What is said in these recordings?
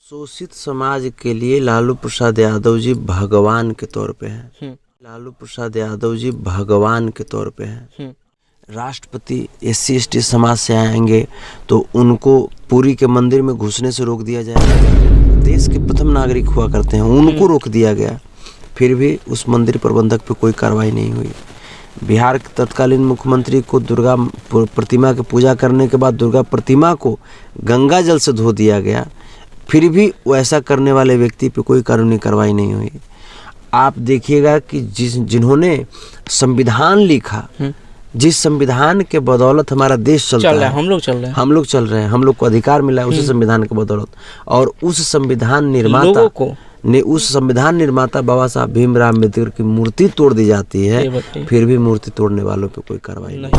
शोषित समाज के लिए लालू प्रसाद यादव जी भगवान के तौर पे हैं। लालू प्रसाद यादव जी भगवान के तौर पे हैं। राष्ट्रपति SC ST समाज से आएंगे तो उनको पुरी के मंदिर में घुसने से रोक दिया जाएगा। देश के प्रथम नागरिक हुआ करते हैं, उनको रोक दिया गया, फिर भी उस मंदिर प्रबंधक पे कोई कार्रवाई नहीं हुई। बिहार के तत्कालीन मुख्यमंत्री को दुर्गा प्रतिमा की पूजा करने के बाद दुर्गा प्रतिमा को गंगा जल से धो दिया गया, फिर भी वैसा करने वाले व्यक्ति पे कोई कानूनी कार्रवाई नहीं हुई। आप देखिएगा कि जिन्होंने संविधान लिखा, जिस संविधान के बदौलत हमारा देश चलता है, हम लोग चल रहे हैं, हम लोग को अधिकार मिला है उसी संविधान के बदौलत, और उस संविधान निर्माता बाबा साहब भीमराव अम्बेडकर की मूर्ति तोड़ दी जाती है, फिर भी मूर्ति तोड़ने वालों पे कोई कार्रवाई नहीं।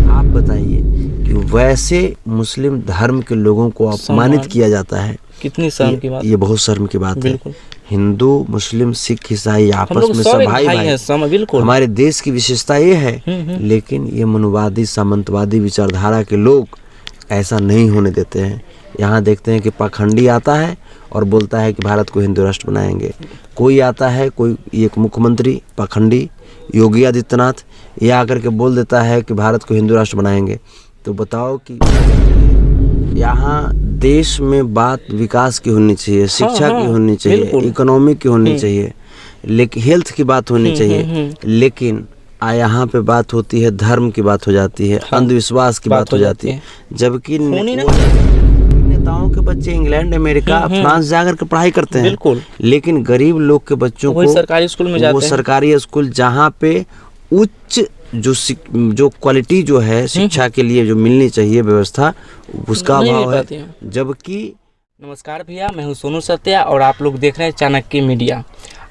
आप बताइए कि वैसे मुस्लिम धर्म के लोगों को अपमानित किया जाता है, कितनी शर्म की बात। ये बहुत शर्म की बात है। हिंदू मुस्लिम सिख ईसाई आपस में सब भाई भाई, हमारे देश की विशेषता ये है। लेकिन ये मनुवादी सामंतवादी विचारधारा के लोग ऐसा नहीं होने देते हैं। यहाँ देखते हैं कि पाखंडी आता है और बोलता है कि भारत को हिंदू राष्ट्र बनाएंगे। कोई आता है, कोई एक मुख्यमंत्री पाखंडी योगी आदित्यनाथ, ये आकर के बोल देता है कि भारत को हिंदू राष्ट्र बनाएंगे। तो बताओ कि यहाँ देश में बात विकास की होनी चाहिए, शिक्षा की होनी चाहिए, इकोनॉमी की होनी चाहिए, लेकिन हेल्थ की बात होनी चाहिए, लेकिन यहाँ पे बात होती है धर्म की बात हो जाती है, अंधविश्वास की बात हो जाती है। जबकि नेताओं के बच्चे इंग्लैंड अमेरिका फ्रांस जाकर के पढ़ाई करते हैं, लेकिन गरीब लोग के बच्चों को सरकारी स्कूल में जाते हैं, सरकारी स्कूल जहाँ पे उच्च जो क्वालिटी जो है शिक्षा के लिए जो मिलनी चाहिए व्यवस्था, उसका अभाव है। जबकि नमस्कार भैया, मैं हूं सोनू सत्या और आप लोग देख रहे हैं चाणक्य मीडिया।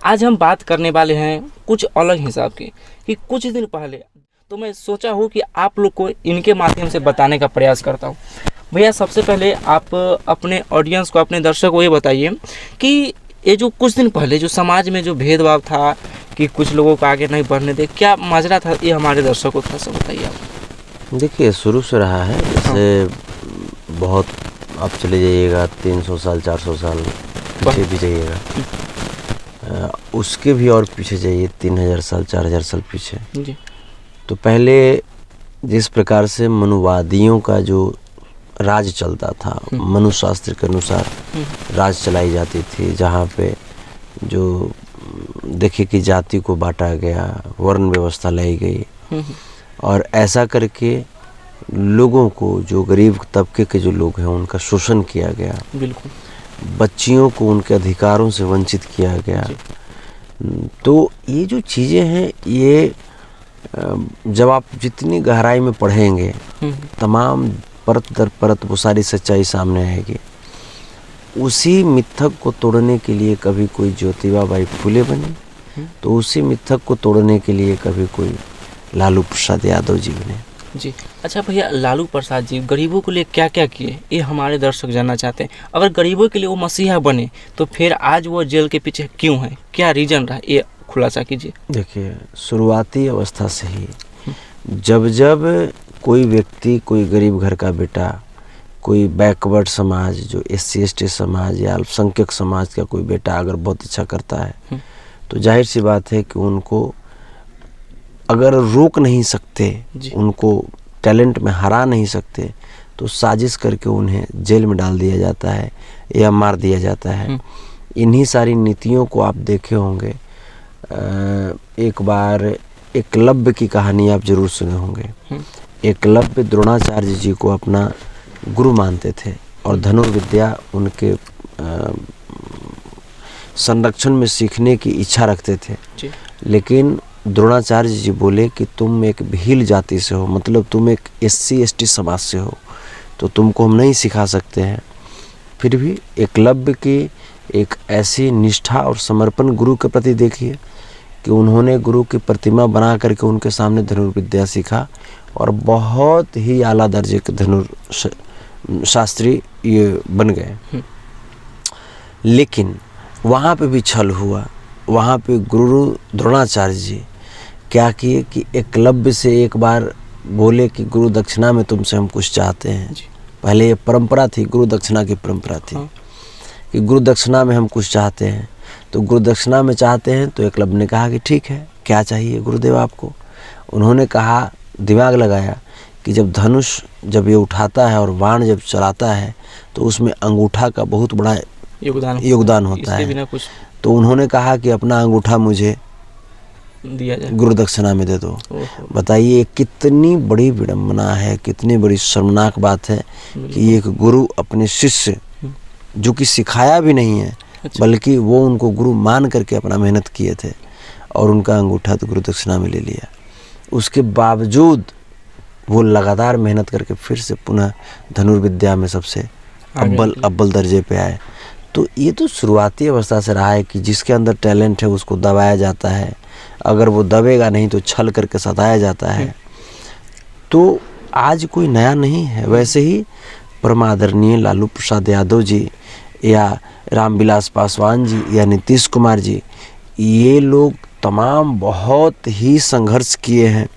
आज हम बात करने वाले हैं कुछ अलग हिसाब की, कि कुछ दिन पहले तो मैं सोचा हूं कि आप लोग को इनके माध्यम से बताने का प्रयास करता हूं। भैया सबसे पहले आप अपने ऑडियंस को, अपने दर्शक को ये बताइए कि ये जो कुछ दिन पहले जो समाज में जो भेदभाव था कि कुछ लोगों को आगे नहीं बढ़ने दे, क्या माजरा था, ये हमारे दर्शकों को थोड़ा सा बताइए आप। देखिए शुरू से रहा है, जैसे बहुत आप चले जाइएगा 300 साल 400 साल पीछे भी जाइएगा, उसके भी और पीछे जाइए 3000 साल 4000 साल पीछे जी। तो पहले जिस प्रकार से मनुवादियों का जो राज चलता था, मनुशास्त्र के अनुसार राज चलाई जाती थी, जहाँ पे जो देखिए कि जाति को बांटा गया, वर्ण व्यवस्था लाई गई, और ऐसा करके लोगों को, जो गरीब तबके के जो लोग हैं, उनका शोषण किया गया। बिल्कुल। बच्चियों को उनके अधिकारों से वंचित किया गया। तो ये जो चीज़ें हैं, ये जब आप जितनी गहराई में पढ़ेंगे, तमाम परत दर परत वो सारी सच्चाई सामने आएगी। उसी मिथक को तोड़ने के लिए कभी कोई ज्योतिबा बाई फुले बनी, तो उसी मिथक को तोड़ने के लिए कभी कोई लालू प्रसाद यादव जी बने जी। अच्छा भैया, लालू प्रसाद जी गरीबों के लिए क्या क्या किए, ये हमारे दर्शक जानना चाहते हैं। अगर गरीबों के लिए वो मसीहा बने, तो फिर आज वो जेल के पीछे क्यों है, क्या रीजन रहा, ये खुलासा कीजिए। देखिए शुरुआती अवस्था से ही जब जब कोई व्यक्ति, कोई गरीब घर का बेटा, कोई बैकवर्ड समाज, जो SC ST समाज या अल्पसंख्यक समाज का कोई बेटा अगर बहुत इच्छा करता है, तो जाहिर सी बात है कि उनको अगर रोक नहीं सकते, उनको टैलेंट में हरा नहीं सकते, तो साजिश करके उन्हें जेल में डाल दिया जाता है या मार दिया जाता है। इन्हीं सारी नीतियों को आप देखे होंगे। एक बार एकलव्य की कहानी आप जरूर सुने होंगे। एकलव्य द्रोणाचार्य जी को अपना गुरु मानते थे और धनुर्विद्या उनके संरक्षण में सीखने की इच्छा रखते थे, लेकिन द्रोणाचार्य जी बोले कि तुम एक भील जाति से हो, मतलब तुम एक SC ST समाज से हो, तो तुमको हम नहीं सिखा सकते हैं। फिर भी एकलव्य की एक ऐसी निष्ठा और समर्पण गुरु के प्रति देखिए कि उन्होंने गुरु की प्रतिमा बना करके उनके सामने धनुर्विद्या सीखा और बहुत ही आला दर्जे के धनुर्शास्त्री ये बन गए। लेकिन वहाँ पे भी छल हुआ। वहाँ पे गुरु द्रोणाचार्य जी क्या किए कि एकलव्य से एक बार बोले कि गुरु दक्षिणा में तुमसे हम कुछ चाहते हैं। पहले ये परंपरा थी, गुरु दक्षिणा की परंपरा थी कि गुरु दक्षिणा में हम कुछ चाहते हैं। तो गुरु दक्षिणा में चाहते हैं तो एकलव्य ने कहा कि ठीक है, क्या चाहिए गुरुदेव आपको। उन्होंने कहा, दिमाग लगाया कि जब धनुष जब ये उठाता है और बाण जब चलाता है तो उसमें अंगूठा का बहुत बड़ा योगदान होता है। बिना कुछ तो उन्होंने कहा कि अपना अंगूठा मुझे दिया जाए, गुरु दक्षिणा में दे दो। बताइए कितनी बड़ी विडंबना है, कितनी बड़ी शर्मनाक बात है कि एक गुरु अपने शिष्य जो कि सिखाया भी नहीं है, बल्कि वो उनको गुरु मान करके अपना मेहनत किए थे और उनका अंगूठा तो गुरु दक्षिणा में ले लिया। उसके बावजूद वो लगातार मेहनत करके फिर से पुनः धनुर्विद्या में सबसे अव्वल दर्जे पे आए। तो ये तो शुरुआती अवस्था से रहा है कि जिसके अंदर टैलेंट है उसको दबाया जाता है, अगर वो दबेगा नहीं तो छल करके सताया जाता है। तो आज कोई नया नहीं है। वैसे ही परमादरणीय लालू प्रसाद यादव जी या रामविलास पासवान जी या नीतीश कुमार जी, ये लोग तमाम बहुत ही संघर्ष किए हैं,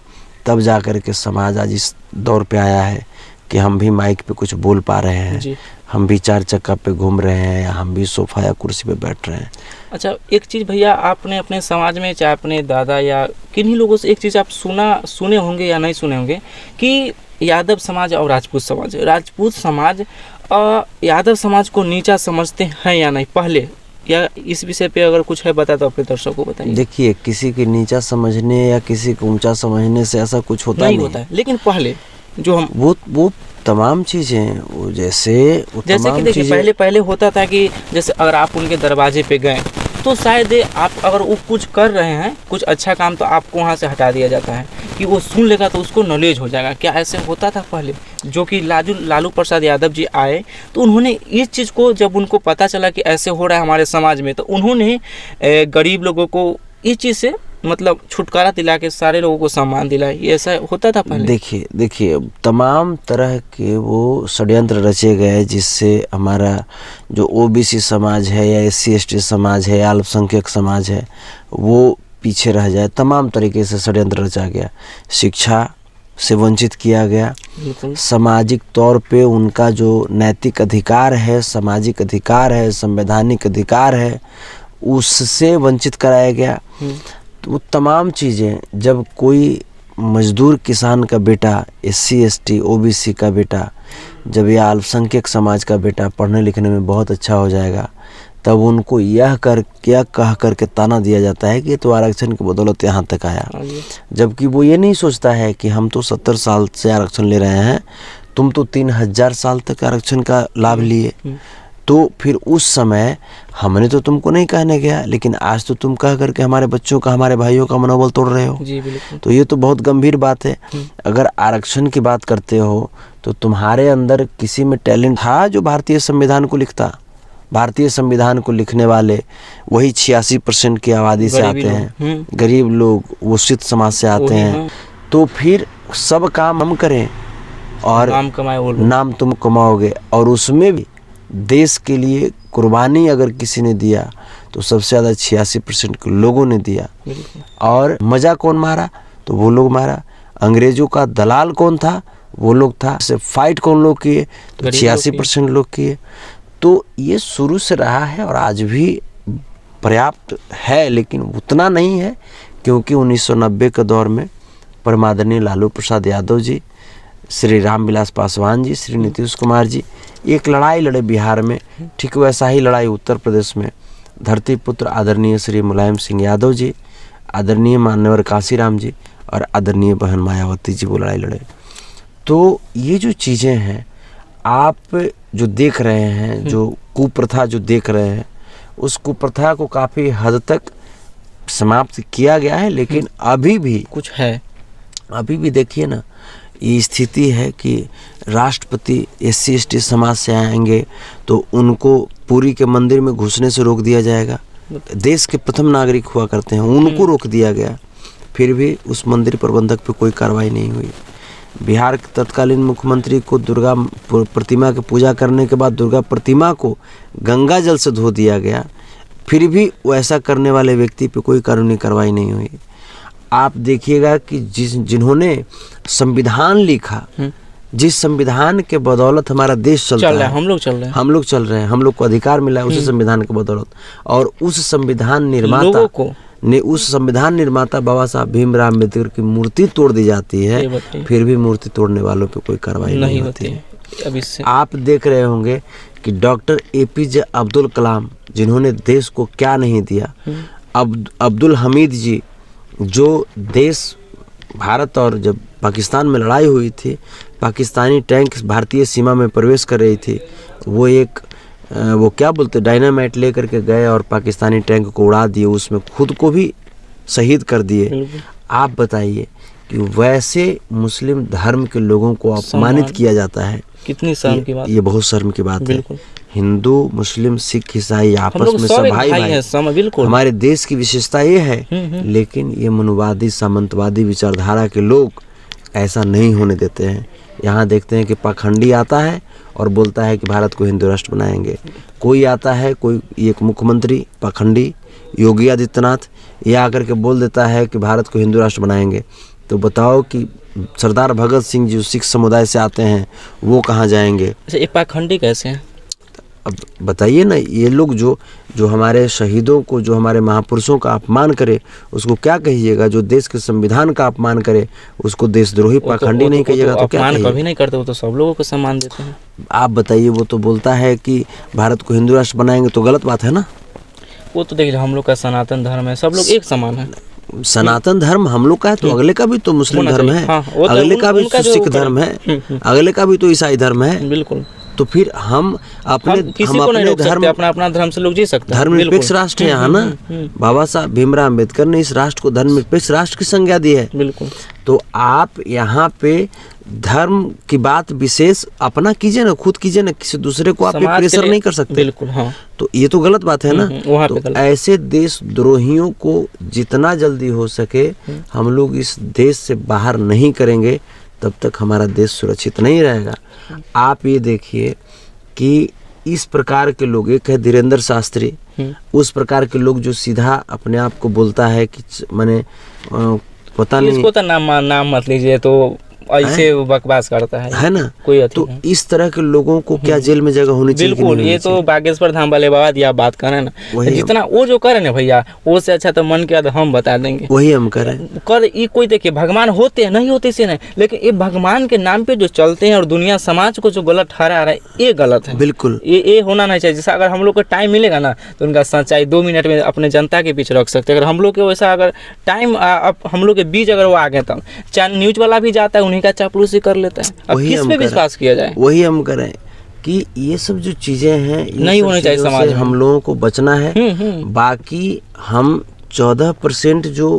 तब जा कर के समाज आज इस दौर पे आया है कि हम भी माइक पे कुछ बोल पा रहे हैं, हम भी 4 चक्का पे घूम रहे हैं, या हम भी सोफा या कुर्सी पे बैठ रहे हैं। अच्छा, एक चीज़ भैया, आपने अपने समाज में, चाहे अपने दादा या किन्हीं लोगों से एक चीज़ आप सुने होंगे या नहीं सुने होंगे कि यादव समाज और राजपूत समाज यादव समाज को नीचा समझते हैं या नहीं पहले, या इस विषय पे अगर कुछ है बता तो अपने दर्शकों को बताइए। देखिए, किसी के नीचा समझने या किसी को ऊंचा समझने से ऐसा कुछ होता नहीं होता है, लेकिन पहले जो हम वो तमाम चीजें वो जैसे कि देखिए पहले होता था कि जैसे अगर आप उनके दरवाजे पे गए तो शायद आप अगर वो कुछ कर रहे हैं, कुछ अच्छा काम, तो आपको वहाँ से हटा दिया जाता है कि वो सुन लेगा तो उसको नॉलेज हो जाएगा। क्या ऐसे होता था पहले? जो कि लालू प्रसाद यादव जी आए तो उन्होंने इस चीज़ को, जब उनको पता चला कि ऐसे हो रहा है हमारे समाज में, तो उन्होंने गरीब लोगों को इस चीज़ से मतलब छुटकारा दिला के सारे लोगों को सम्मान दिलाया। ये ऐसा होता था पहले? देखिए तमाम तरह के वो षड्यंत्र रचे गए जिससे हमारा जो ओबीसी समाज है या SC/ST समाज है या अल्पसंख्यक समाज है वो पीछे रह जाए। तमाम तरीके से षड्यंत्र रचा गया, शिक्षा से वंचित किया गया, सामाजिक तौर पे उनका जो नैतिक अधिकार है, सामाजिक अधिकार है, संवैधानिक अधिकार है, उससे वंचित कराया गया। तो वो तमाम चीज़ें, जब कोई मजदूर किसान का बेटा, SC/ST OBC का बेटा, जब यह अल्पसंख्यक समाज का बेटा पढ़ने लिखने में बहुत अच्छा हो जाएगा, तब उनको यह कह करके ताना दिया जाता है कि ये तो आरक्षण की बदौलत यहाँ तक आया, जबकि वो ये नहीं सोचता है कि हम तो 70 साल से आरक्षण ले रहे हैं, तुम तो 3000 साल तक आरक्षण का लाभ लिए। तो फिर उस समय हमने तो तुमको नहीं कहने गया, लेकिन आज तो तुम कह करके हमारे बच्चों का, हमारे भाइयों का मनोबल तोड़ रहे हो। जी बिल्कुल। तो ये तो बहुत गंभीर बात है। अगर आरक्षण की बात करते हो तो तुम्हारे अंदर किसी में टैलेंट था जो भारतीय संविधान को लिखता। भारतीय संविधान को लिखने वाले वही 86% की आबादी से आते हैं, गरीब लोग, वंचित समाज से आते हैं। तो फिर सब काम हम करें और नाम तुम कमाओगे, और उसमें भी देश के लिए कुर्बानी अगर किसी ने दिया तो सबसे ज़्यादा 86% के लोगों ने दिया। और मज़ा कौन मारा? तो वो लोग मारा। अंग्रेजों का दलाल कौन था? वो लोग था। से फाइट कौन लोग किए? तो 86% लोग किए। तो ये शुरू से रहा है और आज भी पर्याप्त है, लेकिन उतना नहीं है, क्योंकि 1990 के दौर में परमादरणीय लालू प्रसाद यादव जी, श्री रामविलास पासवान जी, श्री नीतीश कुमार जी एक लड़ाई लड़े बिहार में। ठीक वैसा ही लड़ाई उत्तर प्रदेश में धरती पुत्र आदरणीय श्री मुलायम सिंह यादव जी, आदरणीय मान्यवर काशीराम जी और आदरणीय बहन मायावती जी वो लड़ाई लड़े। तो ये जो चीज़ें हैं आप जो देख रहे हैं, जो कुप्रथा जो देख रहे हैं, उस कुप्रथा को काफ़ी हद तक समाप्त किया गया है, लेकिन अभी भी कुछ है। अभी भी देखिए ना, ये स्थिति है कि राष्ट्रपति SC/ST समाज से आएंगे तो उनको पुरी के मंदिर में घुसने से रोक दिया जाएगा। देश के प्रथम नागरिक हुआ करते हैं, उनको रोक दिया गया, फिर भी उस मंदिर प्रबंधक पे कोई कार्रवाई नहीं हुई। बिहार के तत्कालीन मुख्यमंत्री को दुर्गा प्रतिमा की पूजा करने के बाद दुर्गा प्रतिमा को गंगा जल से धो दिया गया, फिर भी वैसा करने वाले व्यक्ति पे कोई कानूनी कार्रवाई नहीं हुई। आप देखिएगा कि जिन्होंने संविधान लिखा, जिस संविधान के बदौलत हमारा देश चलता है, हम लोग चल रहे हैं, हम लोग चल रहे हैं, हम लोग को अधिकार मिला है उसी संविधान के बदौलत। और उस संविधान निर्माता ने, उस संविधान निर्माता बाबा साहब भीमराव अम्बेडकर की मूर्ति तोड़ दी जाती है, फिर भी मूर्ति तोड़ने वालों पे कोई कार्रवाई नहीं होती है। अब इससे आप देख रहे होंगे कि डॉक्टर APJ अब्दुल कलाम, जिन्होंने देश को क्या नहीं दिया, अब्दुल हमीद जी, जो देश भारत और जब पाकिस्तान में लड़ाई हुई थी, पाकिस्तानी टैंक भारतीय सीमा में प्रवेश कर रही थी, वो क्या बोलते डायनामाइट लेकर के गए और पाकिस्तानी टैंक को उड़ा दिए, उसमें खुद को भी शहीद कर दिए। आप बताइए कि वैसे मुस्लिम धर्म के लोगों को अपमानित किया जाता है, कितनी शर्म की बात। ये बहुत शर्म की बात है। हिंदू, मुस्लिम, सिख, ईसाई आपस में सब भाई भाई। बिल्कुल हमारे देश की विशेषता ये है, लेकिन ये मनुवादी सामंतवादी विचारधारा के लोग ऐसा नहीं होने देते हैं। यहाँ देखते हैं कि पाखंडी आता है और बोलता है कि भारत को हिंदू राष्ट्र बनाएंगे। कोई आता है, कोई एक मुख्यमंत्री पाखंडी योगी आदित्यनाथ, ये आकर के बोल देता है कि भारत को हिंदू राष्ट्र बनाएंगे। तो बताओ कि सरदार भगत सिंह जी सिख समुदाय से आते हैं, वो कहाँ जाएंगे? अच्छा, ये पाखंडी कैसे हैं? अब बताइए ना, ये लोग जो हमारे शहीदों को, जो हमारे महापुरुषों का अपमान करे, उसको क्या कहिएगा? जो देश के संविधान का अपमान करे, उसको देशद्रोही पाखंडी नहीं कहिएगा तो क्या कहिएगा? कभी नहीं करते, वो तो सब लोगों को सम्मान देते हैं। आप बताइए, वो तो बोलता है कि भारत को हिंदू राष्ट्र बनाएंगे, तो गलत बात है ना? वो तो देखिए, हम लोग का सनातन धर्म है, सब लोग एक समान है। सनातन धर्म हम लोग का है, तो अगले का भी तो मुस्लिम धर्म है, अगले का भी सिख धर्म है, अगले का भी तो ईसाई धर्म है। बिल्कुल। तो फिर हम अपने धर्म, अपना धर्म से लोग जी सकते हैं। धर्मनिरपेक्ष राष्ट्र है यहाँ ना। बाबा साहब भीमराव अम्बेडकर ने इस राष्ट्र को धर्मनिरपेक्ष राष्ट्र की संज्ञा दी है। बिल्कुल। तो आप यहाँ पे धर्म की बात विशेष अपना कीजिए ना, खुद कीजिए ना, किसी दूसरे को आप प्रेशर नहीं कर सकते। बिल्कुल, हाँ। तो ये तो गलत बात है ना। तो ऐसे देशद्रोहियों को जितना जल्दी हो सके हम लोग इस देश से बाहर नहीं करेंगे, तब तक हमारा देश सुरक्षित नहीं रहेगा। आप ये देखिए कि इस प्रकार के लोग, एक है धीरेन्द्र शास्त्री, उस प्रकार के लोग जो सीधा अपने आप को बोलता है कि मैंने पता नहीं, इसको तो नाम मत लीजिए, तो ऐसे बकवास करता है ना कोई। तो इस तरह के लोगों को क्या जेल में जगह होनी चाहिए? बिल्कुल। ये तो बागेश्वर धाम वाले बाबा दिया बात करें ना, जितना वो जो करे ना भैया, वो से अच्छा तो मन किया तो हम बता देंगे, वही हम करें। ये कोई देखिए, भगवान होते हैं, नहीं होते से नहीं, लेकिन ये भगवान के नाम पे जो चलते हैं और दुनिया समाज को जो गलत ठहरा रहा है, ये गलत है। बिल्कुल, ये होना नहीं चाहिए। जैसा अगर हम लोग को टाइम मिलेगा ना, तो उनका सच्चाई 2 मिनट में अपने जनता के पीछे रख सकते हैं। अगर हम लोग के वैसा अगर टाइम हम लोग के बीच अगर वो आ गए, तब चाहे न्यूज वाला भी जाता है, उन्हीं का चापलूसी कर लेता है। अब किस पे विश्वास किया जाए? वही हम करें कि ये सब जो चीजें हैं नहीं होनी चाहिए समाज में। हम लोगों को बचना है। बाकी हम 14% जो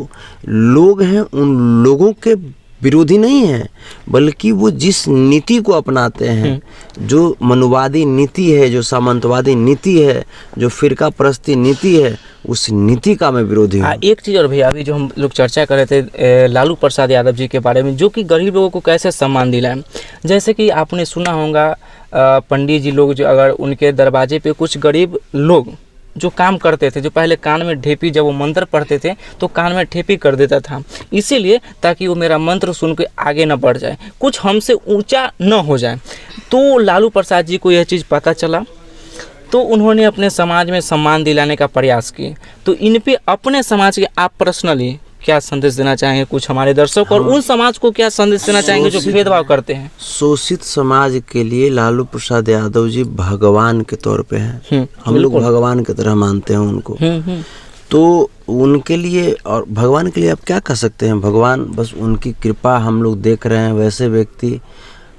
लोग हैं, उन लोगों के विरोधी नहीं है, बल्कि वो जिस नीति को अपनाते हैं, जो मनुवादी नीति है, जो सामंतवादी नीति है, जो फिरका परस्ती नीति है, उस नीति का मैं विरोधी हूँ। एक चीज़ और भैया, अभी जो हम लोग चर्चा कर रहे थे लालू प्रसाद यादव जी के बारे में, जो कि गरीब लोगों को कैसे सम्मान दिलाएं। जैसे कि आपने सुना होगा, पंडित जी लोग जो अगर उनके दरवाजे पे कुछ गरीब लोग जो काम करते थे, जो पहले कान में ढेपी, जब वो मंत्र पढ़ते थे तो कान में ढेपी कर देता था, इसीलिए ताकि वो मेरा मंत्र सुन के आगे न बढ़ जाए, कुछ हमसे ऊंचा न हो जाए। तो लालू प्रसाद जी को यह चीज़ पता चला, तो उन्होंने अपने समाज में सम्मान दिलाने का प्रयास किए। तो इन पे अपने समाज के आप पर्सनली क्या संदेश देना चाहेंगे कुछ हमारे दर्शक, और उन समाज को क्या संदेश देना चाहेंगे जो भेदभाव करते हैं? शोषित समाज के लिए लालू प्रसाद यादव जी भगवान के तौर पे हैं। हम लोग भगवान की तरह मानते हैं उनको। तो उनके लिए, और भगवान के लिए आप क्या कर सकते हैं? भगवान बस उनकी कृपा हम लोग देख रहे हैं। वैसे व्यक्ति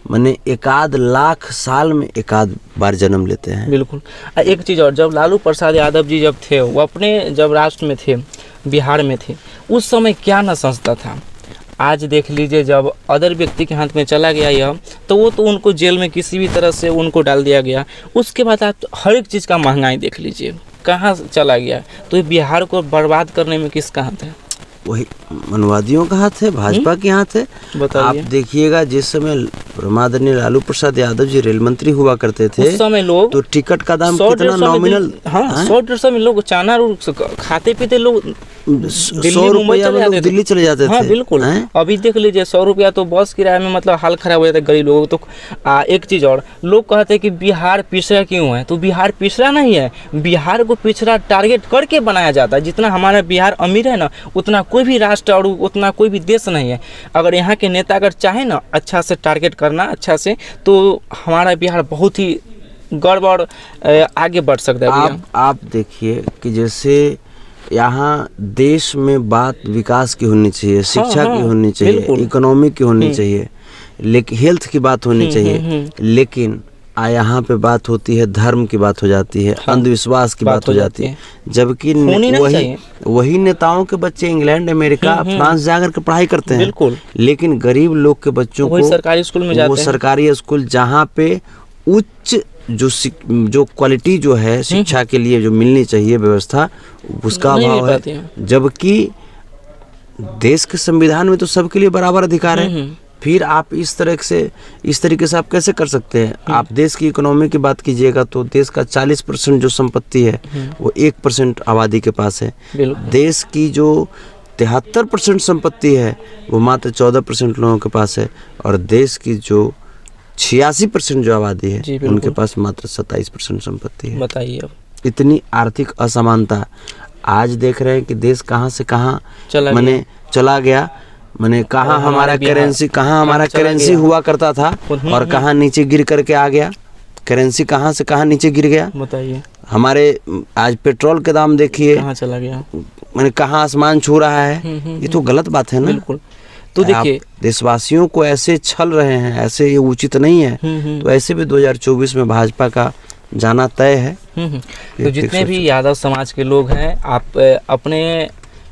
माने 1 लाख साल में 1 बार जन्म लेते हैं। बिल्कुल। एक चीज़ और, जब लालू प्रसाद यादव जी जब थे, वो अपने जब राष्ट्र में थे, बिहार में थे, उस समय क्या न संस्था था। आज देख लीजिए, जब अदर व्यक्ति के हाथ में चला गया यह, तो वो तो उनको जेल में किसी भी तरह से उनको डाल दिया गया। उसके बाद आप हर एक चीज़ का महंगाई देख लीजिए, कहाँ चला गया। तो ये बिहार को बर्बाद करने में किसका हाथ है? वही मनवादियों का हाथ है, भाजपा के हाथ है। आप देखिएगा, जिस समय आदरणीय लालू प्रसाद यादव जी रेल मंत्री हुआ करते थे, उस समय लोग तो टिकट का दाम कितना नॉमिनल, 100-150 में लोग चाना खाते पीते लोग 100 रुपया में लोग दिल्ली चले जाते थे। हाँ बिल्कुल। अभी देख लीजिए 100 रुपया तो बस किराए में मतलब हाल खराब हो जाता है गरीब लोगों को। तो एक चीज़ और, लोग कहते हैं कि बिहार पिछड़ा क्यों है, तो बिहार पिछड़ा नहीं है, बिहार को पिछड़ा टारगेट करके बनाया जाता है। जितना हमारा बिहार अमीर है ना, उतना कोई भी राष्ट्र और उतना कोई भी देश नहीं है। अगर यहाँ के नेता अगर चाहे ना अच्छा से टारगेट करना अच्छा से, तो हमारा बिहार बहुत ही गड़बड़ आगे बढ़ सकता है। आप देखिए कि जैसे यहाँ देश में बात विकास की होनी चाहिए, शिक्षा की होनी चाहिए, इकोनॉमी की होनी चाहिए, लेकिन हेल्थ की बात होनी चाहिए, लेकिन यहाँ पे बात होती है धर्म की बात हो जाती है, अंधविश्वास की बात हो जाती है। जबकि वही नेताओं के बच्चे इंग्लैंड, अमेरिका, फ्रांस जाकर के पढ़ाई करते हैं, बिल्कुल, लेकिन गरीब लोग के बच्चों को सरकारी स्कूल में जाते हैं। सरकारी स्कूल जहाँ पे उच्च जो क्वालिटी जो है शिक्षा के लिए जो मिलनी चाहिए व्यवस्था, उसका अभाव है। जबकि देश के संविधान में तो सबके लिए बराबर अधिकार है। फिर आप इस तरीके से आप कैसे कर सकते हैं? आप देश की इकोनॉमी की बात कीजिएगा तो देश का 40% जो संपत्ति है वो 1% आबादी के पास है। देश की जो 73% संपत्ति है वो मात्र 14% लोगों के पास है, और देश की जो 86% जो आबादी है उनके पास मात्र 27% संपत्ति है। बताइए अब इतनी आर्थिक असमानता। आज देख रहे हैं कि देश कहाँ से कहाँ चला गया, कहाँ हमारा करेंसी हुआ करता था और कहाँ नीचे गिर करके आ गया। करेंसी कहाँ से कहाँ नीचे गिर गया, बताइए। हमारे आज पेट्रोल के दाम देखिए कहाँ चला गया, कहाँ आसमान छू रहा है। ये तो गलत बात है ना। बिल्कुल। तो देखिए देशवासियों को ऐसे छल रहे हैं, ऐसे ये उचित नहीं है। तो ऐसे भी 2024 में भाजपा का जाना तय है। तो जितने भी यादव समाज के लोग हैं, आप अपने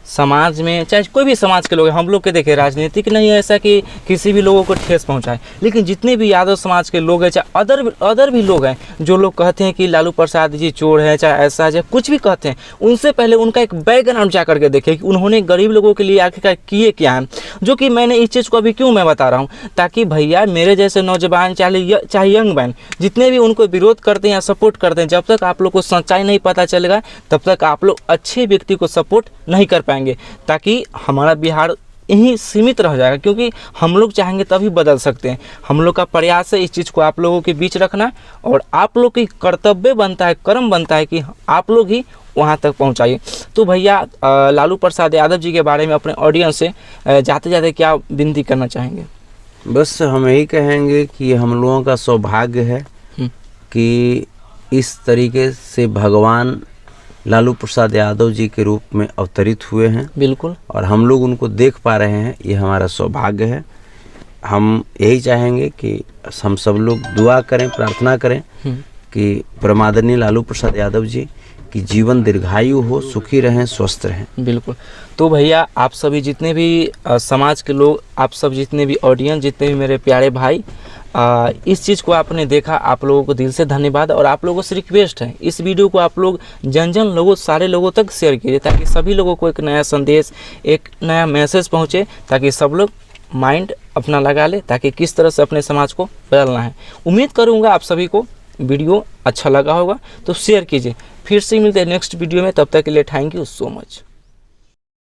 समाज में चाहे कोई भी समाज के लोग हैं, हम लोग के देखे राजनीतिक नहीं है ऐसा कि किसी भी लोगों को ठेस पहुंचाए, लेकिन जितने भी यादव समाज के लोग हैं, चाहे अदर भी लोग हैं जो लोग कहते हैं कि लालू प्रसाद जी चोर है, चाहे ऐसा चाहे कुछ भी कहते हैं, उनसे पहले उनका एक बैकग्राउंड जा करके देखें कि उन्होंने गरीब लोगों के लिए आखिरकार किए क्या हैं। जो कि मैंने इस चीज़ को अभी क्यों मैं बता रहा हूँ, ताकि भैया मेरे जैसे नौजवान चाहे यंग मैन जितने भी उनको विरोध करते हैं या सपोर्ट करते हैं, जब तक आप लोग को सच्चाई नहीं पता चलेगा तब तक आप लोग अच्छे व्यक्ति को सपोर्ट नहीं कर पाएंगे, ताकि हमारा बिहार यहीं सीमित रह जाएगा। क्योंकि हम लोग चाहेंगे तभी बदल सकते हैं। हम लोग का प्रयास है इस चीज़ को आप लोगों के बीच रखना, और आप लोग की कर्तव्य बनता है, कर्म बनता है कि आप लोग ही वहाँ तक पहुँचाइए। तो भैया लालू प्रसाद यादव जी के बारे में अपने ऑडियंस से जाते जाते क्या विनती करना चाहेंगे? बस हम यही कहेंगे कि हम लोगों का सौभाग्य है कि इस तरीके से भगवान लालू प्रसाद यादव जी के रूप में अवतरित हुए हैं। बिल्कुल। और हम लोग उनको देख पा रहे हैं, ये हमारा सौभाग्य है। हम यही चाहेंगे कि हम सब लोग दुआ करें, प्रार्थना करें कि परमादरणीय लालू प्रसाद यादव जी की जीवन दीर्घायु हो, सुखी रहें, स्वस्थ रहें। बिल्कुल। तो भैया आप सभी जितने भी समाज के लोग, आप सब जितने भी ऑडियंस, जितने भी मेरे प्यारे भाई, इस चीज़ को आपने देखा, आप लोगों को दिल से धन्यवाद। और आप लोगों से रिक्वेस्ट है, इस वीडियो को आप लोग जन लोगों, सारे लोगों तक शेयर कीजिए, ताकि सभी लोगों को एक नया संदेश, एक नया मैसेज पहुँचे, ताकि सब लोग माइंड अपना लगा ले, ताकि किस तरह से अपने समाज को बदलना है। उम्मीद करूँगा आप सभी को वीडियो अच्छा लगा होगा, तो शेयर कीजिए। फिर से मिलते हैं नेक्स्ट वीडियो में, तब तक के लिए थैंक यू सो मच।